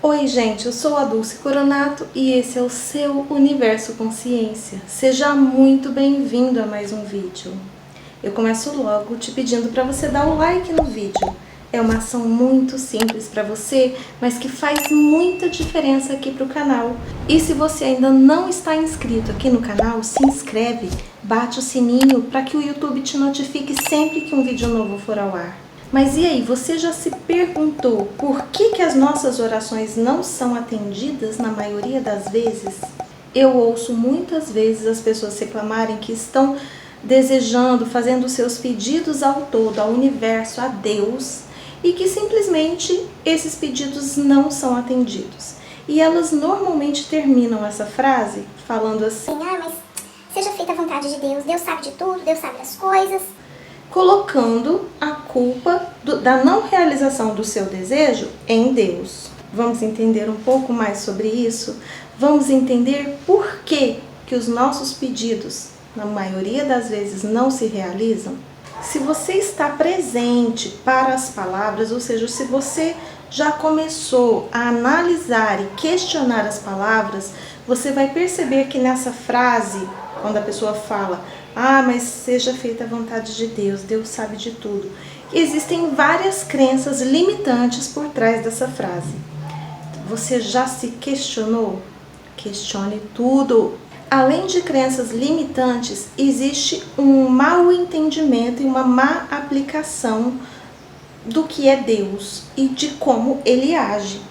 Oi gente, eu sou a Dulce Coronato e esse é o seu Universo Consciência. Seja muito bem-vindo a mais um vídeo. Eu começo logo te pedindo para você dar o like no vídeo. É uma ação muito simples para você, mas que faz muita diferença aqui para o canal. E se você ainda não está inscrito aqui no canal, se inscreve, bate o sininho para que o YouTube te notifique sempre que um vídeo novo for ao ar. Mas e aí, você já se perguntou por que as nossas orações não são atendidas na maioria das vezes? Eu ouço muitas vezes as pessoas reclamarem que estão desejando, fazendo seus pedidos ao todo, ao universo, a Deus, e que simplesmente esses pedidos não são atendidos. E elas normalmente terminam essa frase falando assim: mas seja feita a vontade de Deus, Deus sabe de tudo, Deus sabe das coisas. Colocando a culpa da não realização do seu desejo em Deus. Vamos entender um pouco mais sobre isso? Vamos entender por que os nossos pedidos, na maioria das vezes, não se realizam? Se você está presente para as palavras, ou seja, se você já começou a analisar e questionar as palavras, você vai perceber que nessa frase, quando a pessoa fala: mas seja feita a vontade de Deus, Deus sabe de tudo, existem várias crenças limitantes por trás dessa frase. Você já se questionou? Questione tudo. Além de crenças limitantes, existe um mau entendimento e uma má aplicação do que é Deus e de como Ele age,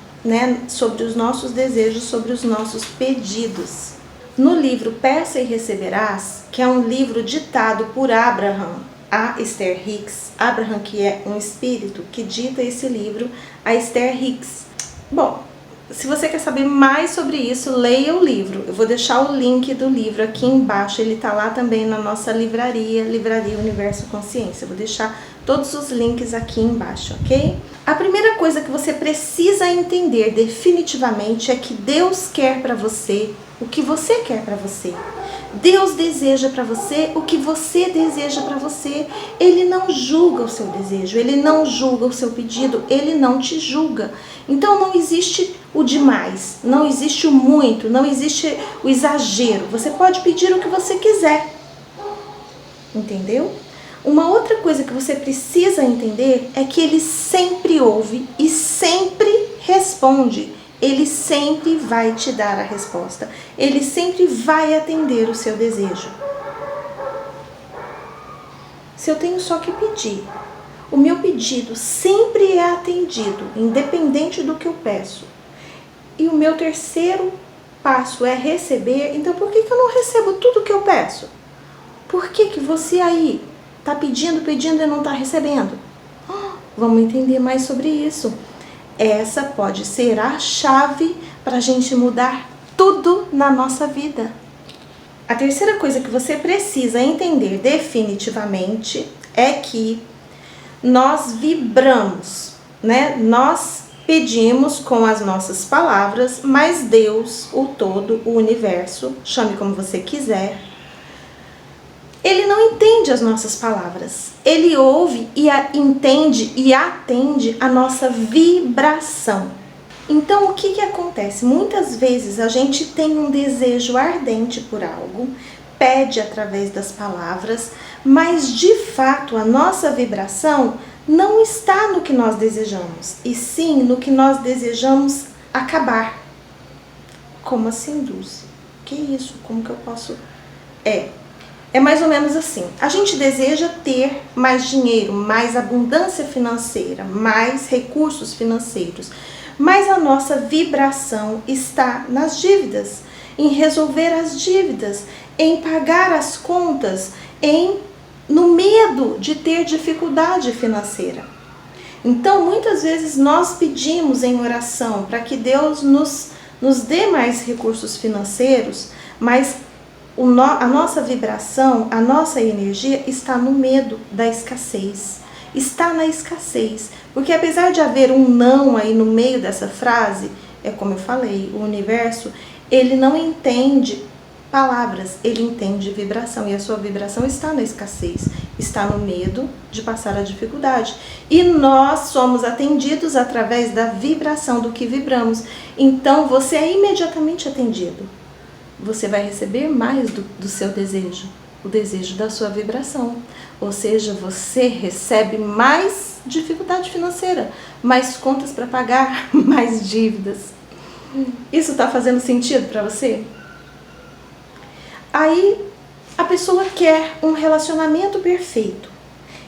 sobre os nossos desejos, sobre os nossos pedidos. No livro Peça e Receberás, que é um livro ditado por Abraham a Esther Hicks, Abraham, que é um espírito que dita esse livro a Esther Hicks. Bom, se você quer saber mais sobre isso, leia o livro. Eu vou deixar o link do livro aqui embaixo. Ele está lá também na nossa livraria, Livraria Universo Consciência. Eu vou deixar todos os links aqui embaixo, ok? A primeira coisa que você precisa entender definitivamente é que Deus quer para você o que você quer para você. Deus deseja para você o que você deseja para você. Ele não julga o seu desejo, Ele não julga o seu pedido, Ele não te julga. Então não existe o demais, não existe o muito, não existe o exagero. Você pode pedir o que você quiser. Entendeu? Uma outra coisa que você precisa entender é que Ele sempre ouve e sempre responde. Ele sempre vai te dar a resposta. Ele sempre vai atender o seu desejo. Se eu tenho só que pedir, o meu pedido sempre é atendido, independente do que eu peço. E o meu terceiro passo é receber. Então por que eu não recebo tudo que eu peço? Por que você aí está pedindo e não está recebendo? Vamos entender mais sobre isso. Essa pode ser a chave para a gente mudar tudo na nossa vida. A terceira coisa que você precisa entender definitivamente é que nós vibramos, Nós pedimos com as nossas palavras, mas Deus, o todo, o universo, chame como você quiser, Ele não entende as nossas palavras. Ele ouve e entende e atende a nossa vibração. Então, o que acontece? Muitas vezes a gente tem um desejo ardente por algo, pede através das palavras, mas de fato a nossa vibração não está no que nós desejamos, e sim no que nós desejamos acabar. Como assim, Dulce? Que isso? Como que eu posso... É mais ou menos assim. A gente deseja ter mais dinheiro, mais abundância financeira, mais recursos financeiros. Mas a nossa vibração está nas dívidas, em resolver as dívidas, em pagar as contas, no medo de ter dificuldade financeira. Então, muitas vezes nós pedimos em oração para que Deus nos dê mais recursos financeiros, mas a nossa vibração, a nossa energia está no medo da escassez, está na escassez, porque apesar de haver um não aí no meio dessa frase, é como eu falei, o universo, ele não entende palavras, ele entende vibração, e a sua vibração está na escassez, está no medo de passar a dificuldade. E nós somos atendidos através da vibração do que vibramos. Então você é imediatamente atendido. Você vai receber mais do seu desejo, o desejo da sua vibração. Ou seja, você recebe mais dificuldade financeira, mais contas para pagar, mais dívidas. Isso está fazendo sentido para você? Aí a pessoa quer um relacionamento perfeito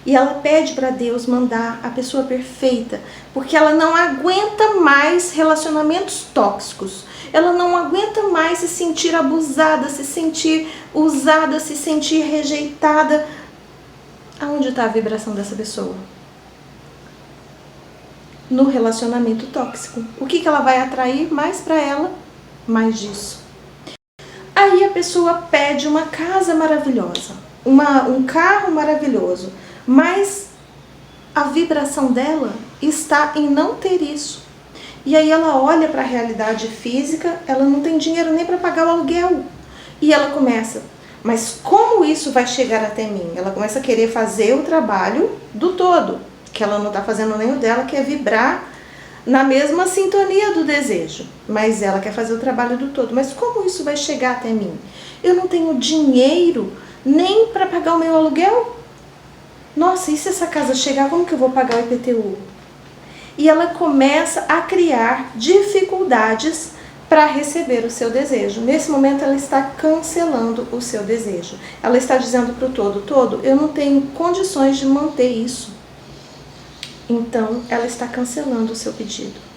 e ela pede para Deus mandar a pessoa perfeita, porque ela não aguenta mais relacionamentos tóxicos. Ela não aguenta mais se sentir abusada, se sentir usada, se sentir rejeitada. Aonde está a vibração dessa pessoa? No relacionamento tóxico. O que ela vai atrair mais para ela? Mais disso. Aí a pessoa pede uma casa maravilhosa, um carro maravilhoso, mas a vibração dela está em não ter isso. E aí ela olha para a realidade física, ela não tem dinheiro nem para pagar o aluguel. E ela começa, mas como isso vai chegar até mim? Ela começa a querer fazer o trabalho do todo, que ela não está fazendo nem o dela, que é vibrar na mesma sintonia do desejo. Mas ela quer fazer o trabalho do todo. Mas como isso vai chegar até mim? Eu não tenho dinheiro nem para pagar o meu aluguel. Nossa, e se essa casa chegar, como que eu vou pagar o IPTU? E ela começa a criar dificuldades para receber o seu desejo. Nesse momento ela está cancelando o seu desejo. Ela está dizendo para o todo, eu não tenho condições de manter isso. Então ela está cancelando o seu pedido.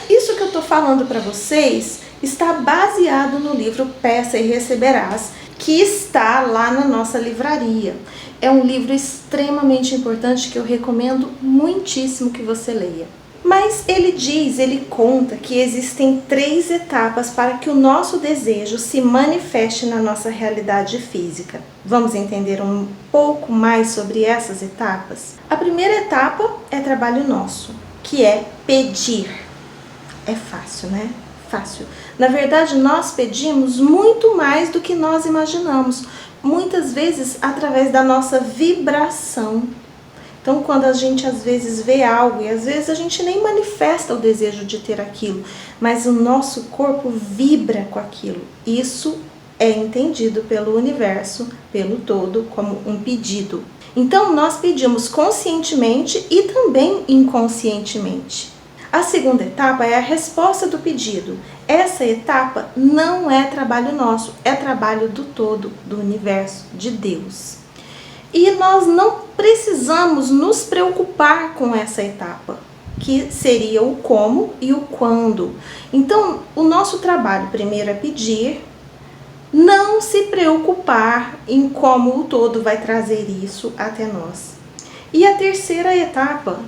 Isso que eu estou falando para vocês está baseado no livro Peça e Receberás, que está lá na nossa livraria. É um livro extremamente importante que eu recomendo muitíssimo que você leia. Mas ele conta que existem 3 etapas para que o nosso desejo se manifeste na nossa realidade física. Vamos entender um pouco mais sobre essas etapas? A primeira etapa é trabalho nosso, que é pedir. É fácil, né? Fácil. Na verdade, nós pedimos muito mais do que nós imaginamos. Muitas vezes através da nossa vibração. Então, quando a gente às vezes vê algo, e às vezes a gente nem manifesta o desejo de ter aquilo, mas o nosso corpo vibra com aquilo. Isso é entendido pelo universo, pelo todo, como um pedido. Então, nós pedimos conscientemente e também inconscientemente. A segunda etapa é a resposta do pedido. Essa etapa não é trabalho nosso, é trabalho do todo, do universo, de Deus. E nós não precisamos nos preocupar com essa etapa, que seria o como e o quando. Então, o nosso trabalho primeiro é pedir, não se preocupar em como o todo vai trazer isso até nós. E a terceira etapa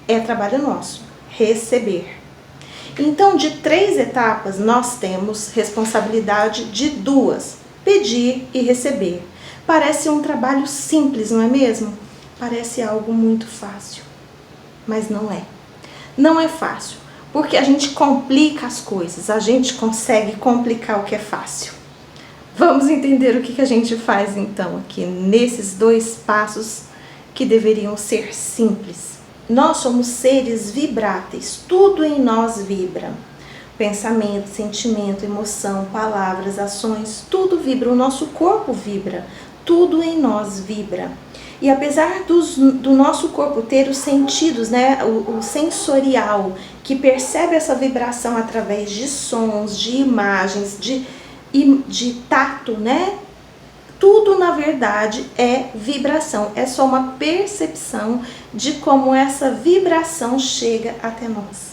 é trabalho nosso, receber. Então, de 3 etapas, nós temos responsabilidade de 2, pedir e receber. Parece um trabalho simples, não é mesmo? Parece algo muito fácil, mas não é. Não é fácil, porque a gente complica as coisas, a gente consegue complicar o que é fácil. Vamos entender o que a gente faz então aqui nesses 2 passos que deveriam ser simples. Nós somos seres vibráteis, tudo em nós vibra. Pensamento, sentimento, emoção, palavras, ações, tudo vibra, o nosso corpo vibra, tudo em nós vibra. E apesar do nosso corpo ter os sentidos, né, o sensorial, que percebe essa vibração através de sons, de imagens, de tato, né? Tudo, na verdade, é vibração. É só uma percepção de como essa vibração chega até nós.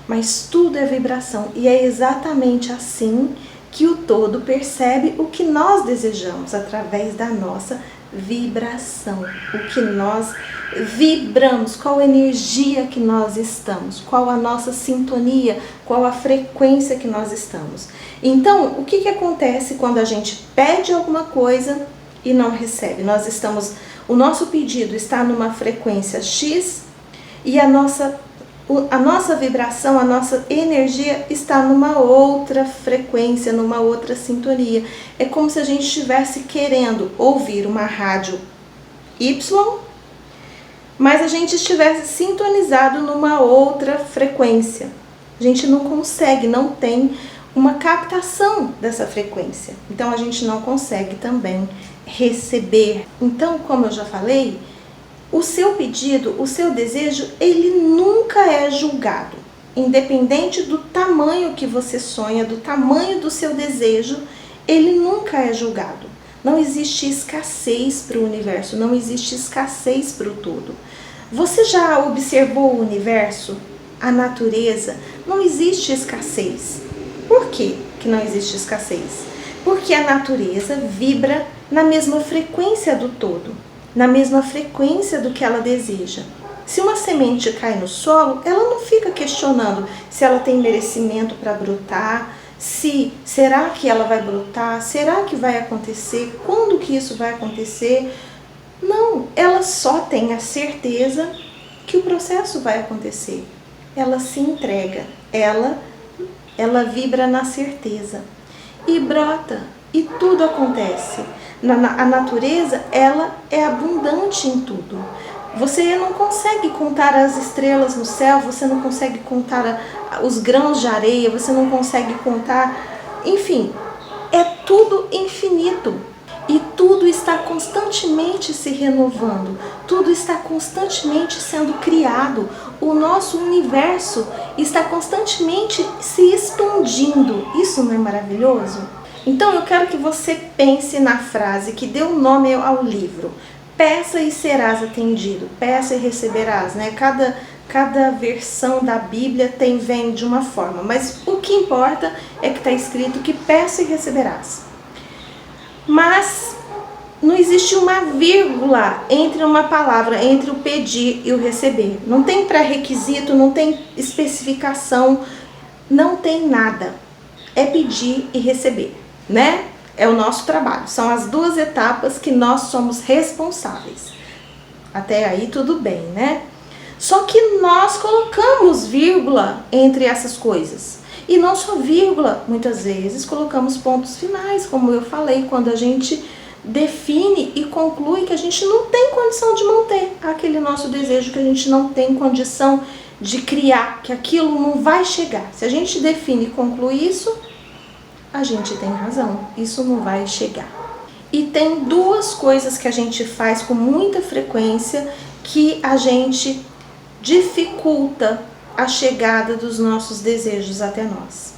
Mas tudo é vibração. E é exatamente assim que o todo percebe o que nós desejamos, através da nossa vibração. O que nós vibramos, qual energia que nós estamos, qual a nossa sintonia, qual a frequência que nós estamos. Então, o que acontece quando a gente pede alguma coisa e não recebe? O nosso pedido está numa frequência X e o A nossa vibração, a nossa energia está numa outra frequência, numa outra sintonia. É como se a gente estivesse querendo ouvir uma rádio Y, mas a gente estivesse sintonizado numa outra frequência. A gente não consegue, não tem uma captação dessa frequência. Então a gente não consegue também receber. Então, como eu já falei, o seu pedido, o seu desejo, ele nunca é julgado. Independente do tamanho que você sonha, do tamanho do seu desejo, ele nunca é julgado. Não existe escassez para o universo, não existe escassez para o todo. Você já observou o universo, a natureza? Não existe escassez. Por que não existe escassez? Porque a natureza vibra na mesma frequência do todo, na mesma frequência do que ela deseja. Se uma semente cai no solo, ela não fica questionando se ela tem merecimento para brotar, será que ela vai brotar, será que vai acontecer, quando que isso vai acontecer. Não, ela só tem a certeza que o processo vai acontecer. Ela se entrega, ela vibra na certeza e brota e tudo acontece. A natureza, ela é abundante em tudo. Você não consegue contar as estrelas no céu, você não consegue contar os grãos de areia, você não consegue contar, enfim, é tudo infinito. E tudo está constantemente se renovando, tudo está constantemente sendo criado. O nosso universo está constantemente se expandindo. Isso não é maravilhoso? Então eu quero que você pense na frase que deu nome ao livro. Peça e serás atendido, peça e receberás, né? Cada versão da Bíblia vem de uma forma, mas o que importa é que está escrito que peça e receberás. Mas não existe uma vírgula entre uma palavra, entre o pedir e o receber. Não tem pré-requisito, não tem especificação, não tem nada. É pedir e receber, né? É o nosso trabalho. São as duas etapas que nós somos responsáveis. Até aí tudo bem, né? Só que nós colocamos vírgula entre essas coisas. E não só vírgula, muitas vezes colocamos pontos finais, como eu falei, quando a gente define e conclui que a gente não tem condição de manter aquele nosso desejo, que a gente não tem condição de criar, que aquilo não vai chegar. Se a gente define e conclui isso, a gente tem razão, isso não vai chegar. E tem duas coisas que a gente faz com muita frequência que a gente dificulta a chegada dos nossos desejos até nós.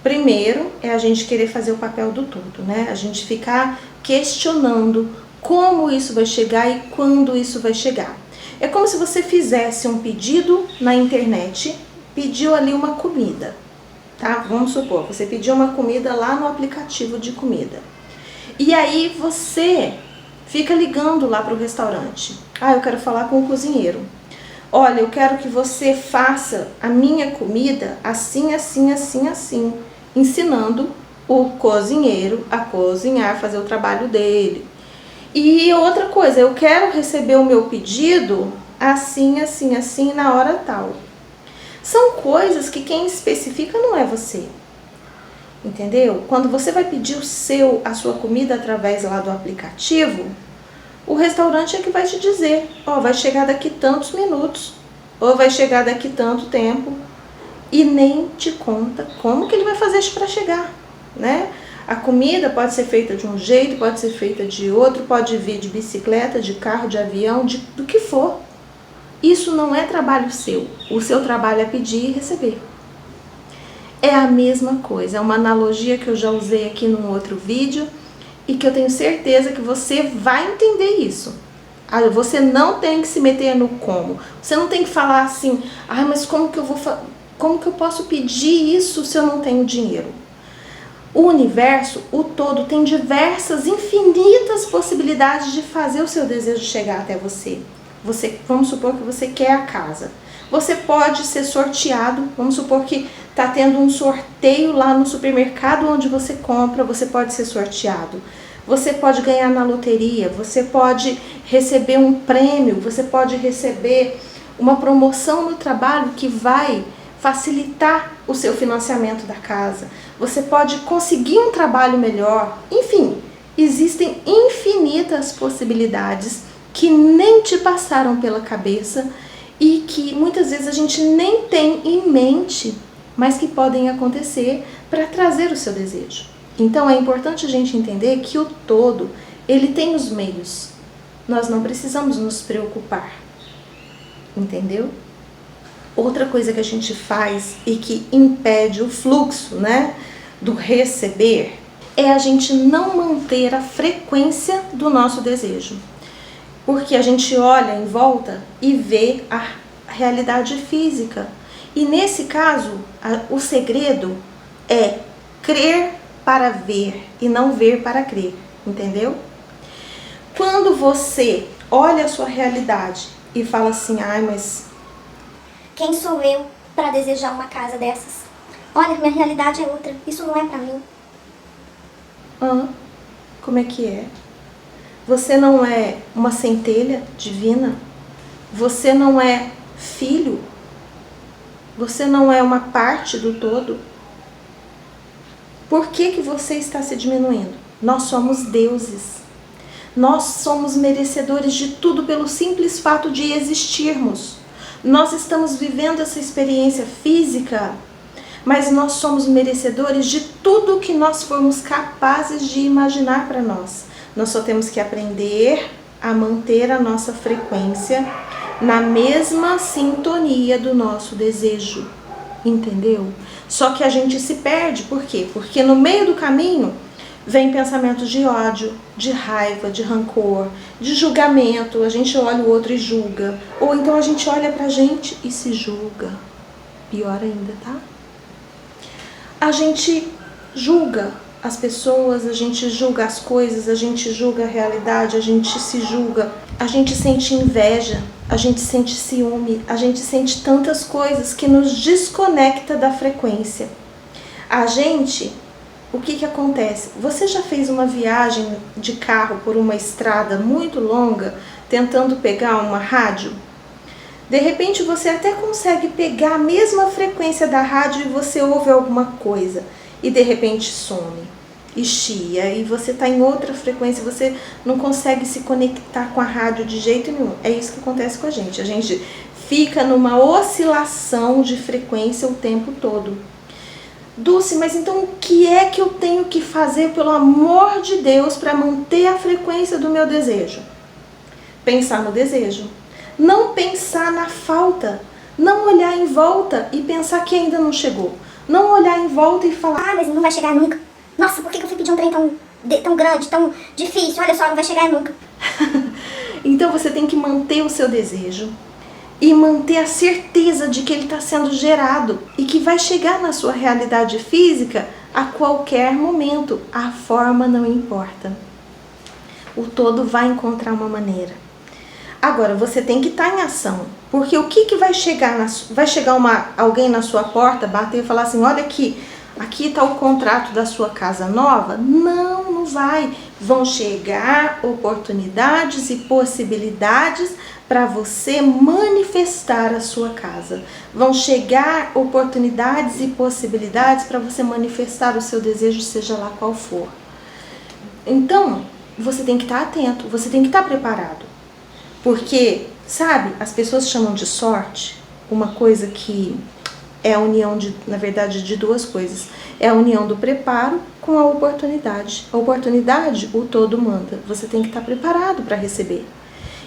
Primeiro é a gente querer fazer o papel do todo, né? A gente ficar questionando como isso vai chegar e quando isso vai chegar. É como se você fizesse um pedido na internet, pediu ali uma comida, tá? Vamos supor, você pediu uma comida lá no aplicativo de comida. E aí você fica ligando lá para o restaurante. Eu quero falar com o cozinheiro. Olha, eu quero que você faça a minha comida assim, assim, assim, assim. Ensinando o cozinheiro a cozinhar, fazer o trabalho dele. E outra coisa, eu quero receber o meu pedido assim, assim, assim, na hora tal. São coisas que quem especifica não é você. Entendeu? Quando você vai pedir a sua comida através lá do aplicativo, o restaurante é que vai te dizer, vai chegar daqui tantos minutos, ou vai chegar daqui tanto tempo, e nem te conta como que ele vai fazer isso para chegar, né? A comida pode ser feita de um jeito, pode ser feita de outro, pode vir de bicicleta, de carro, de avião, do que for. Isso não é trabalho seu, o seu trabalho é pedir e receber. É a mesma coisa, é uma analogia que eu já usei aqui num outro vídeo, e que eu tenho certeza que você vai entender isso. Você não tem que se meter no como. Você não tem que falar assim, mas como que eu posso pedir isso se eu não tenho dinheiro? O universo, o todo, tem diversas, infinitas possibilidades de fazer o seu desejo chegar até você. Vamos supor que você quer a casa. Você pode ser sorteado, vamos supor que está tendo um sorteio lá no supermercado onde você compra, você pode ser sorteado. Você pode ganhar na loteria, você pode receber um prêmio, você pode receber uma promoção no trabalho que vai facilitar o seu financiamento da casa. Você pode conseguir um trabalho melhor. Enfim, existem infinitas possibilidades que nem te passaram pela cabeça e que muitas vezes a gente nem tem em mente, mas que podem acontecer para trazer o seu desejo. Então é importante a gente entender que o todo, ele tem os meios. Nós não precisamos nos preocupar. Entendeu? Outra coisa que a gente faz e que impede o fluxo, né, do receber, é a gente não manter a frequência do nosso desejo. Porque a gente olha em volta e vê a realidade física. E nesse caso, o segredo é crer para ver e não ver para crer. Entendeu? Quando você olha a sua realidade e fala assim, ai, mas quem sou eu para desejar uma casa dessas? Olha, minha realidade é outra, isso não é para mim. Como é que é? Você não é uma centelha divina? Você não é filho? Você não é uma parte do todo? Por que você está se diminuindo? Nós somos deuses. Nós somos merecedores de tudo pelo simples fato de existirmos. Nós estamos vivendo essa experiência física, mas nós somos merecedores de tudo que nós formos capazes de imaginar para nós. Nós só temos que aprender a manter a nossa frequência na mesma sintonia do nosso desejo. Entendeu? Só que a gente se perde. Por quê? Porque no meio do caminho vem pensamentos de ódio, de raiva, de rancor, de julgamento. A gente olha o outro e julga. Ou então a gente olha pra gente e se julga. Pior ainda, tá? A gente julga as pessoas, a gente julga as coisas, a gente julga a realidade, a gente se julga. A gente sente inveja, a gente sente ciúme, a gente sente tantas coisas que nos desconecta da frequência. A gente... O que acontece? Você já fez uma viagem de carro por uma estrada muito longa, tentando pegar uma rádio? De repente você até consegue pegar a mesma frequência da rádio e você ouve alguma coisa. E de repente some, e chia, e você está em outra frequência, você não consegue se conectar com a rádio de jeito nenhum. É isso que acontece com a gente. A gente fica numa oscilação de frequência o tempo todo. Dulce, mas então o que é que eu tenho que fazer, pelo amor de Deus, para manter a frequência do meu desejo? Pensar no desejo. Não pensar na falta. Não olhar em volta e pensar que ainda não chegou. Não olhar em volta e falar, ah, mas não vai chegar nunca. Nossa, por que eu fui pedir um trem tão grande, tão difícil? Olha só, não vai chegar nunca. Então você tem que manter o seu desejo. E manter a certeza de que ele está sendo gerado e que vai chegar na sua realidade física a qualquer momento. A forma não importa. O todo vai encontrar uma maneira. Agora, você tem que estar em ação. Porque o que vai chegar? Vai chegar alguém na sua porta, bater e falar assim, olha aqui está o contrato da sua casa nova? Não, não vai. Vão chegar oportunidades e possibilidades para você manifestar a sua casa. Vão chegar oportunidades e possibilidades para você manifestar o seu desejo, seja lá qual for. Então, você tem que estar atento, você tem que estar preparado. Porque, sabe, as pessoas chamam de sorte uma coisa que é a união, na verdade, de duas coisas. É a união do preparo com a oportunidade. A oportunidade, o todo manda. Você tem que estar preparado para receber.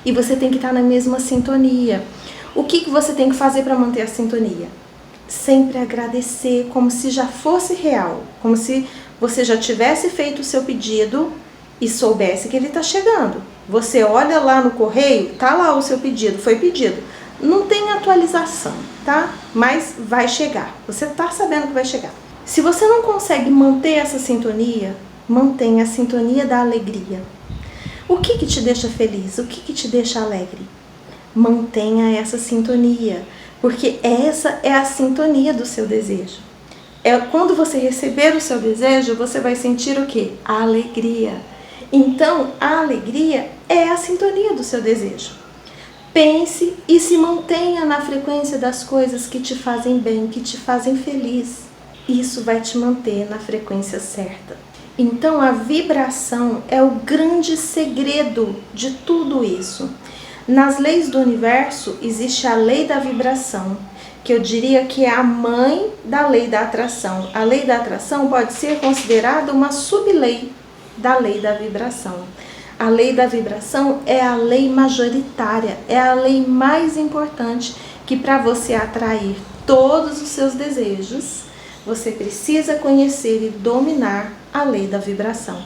E você tem que estar na mesma sintonia. O que você tem que fazer para manter a sintonia? Sempre agradecer, como se já fosse real. Como se você já tivesse feito o seu pedido e soubesse que ele está chegando. Você olha lá no correio, tá lá o seu pedido, foi pedido. Não tem atualização, tá? Mas vai chegar. Você tá sabendo que vai chegar. Se você não consegue manter essa sintonia, mantenha a sintonia da alegria. O que te deixa feliz? O que te deixa alegre? Mantenha essa sintonia, porque essa é a sintonia do seu desejo. Quando você receber o seu desejo, você vai sentir o quê? A alegria. Então, a alegria é a sintonia do seu desejo. Pense e se mantenha na frequência das coisas que te fazem bem, que te fazem feliz. Isso vai te manter na frequência certa. Então a vibração é o grande segredo de tudo isso. Nas leis do universo existe a lei da vibração, que eu diria que é a mãe da lei da atração. A lei da atração pode ser considerada uma sublei da lei da vibração. A lei da vibração é a lei majoritária, é a lei mais importante, que para você atrair todos os seus desejos, você precisa conhecer e dominar a lei da vibração.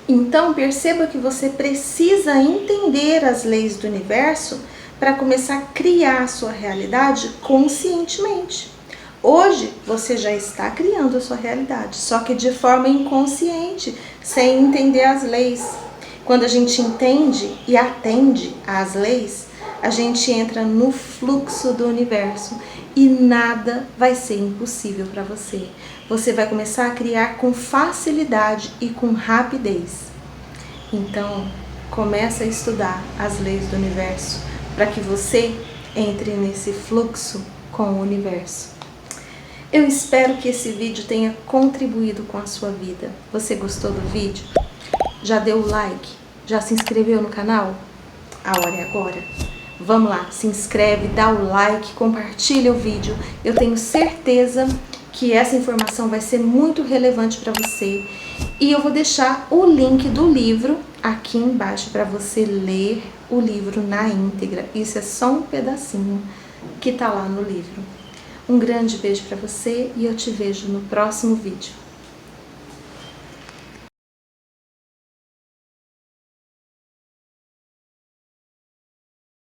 Então perceba que você precisa entender as leis do universo para começar a criar a sua realidade conscientemente. Hoje você já está criando a sua realidade, só que de forma inconsciente, sem entender as leis. Quando a gente entende e atende às leis, a gente entra no fluxo do universo e nada vai ser impossível para você. Você vai começar a criar com facilidade e com rapidez. Então, começa a estudar as leis do universo para que você entre nesse fluxo com o universo. Eu espero que esse vídeo tenha contribuído com a sua vida. Você gostou do vídeo? Já deu o like? Já se inscreveu no canal? A hora é agora. Vamos lá, se inscreve, dá o like, compartilha o vídeo. Eu tenho certeza que essa informação vai ser muito relevante para você. E eu vou deixar o link do livro aqui embaixo para você ler o livro na íntegra. Isso é só um pedacinho que tá lá no livro. Um grande beijo para você e eu te vejo no próximo vídeo.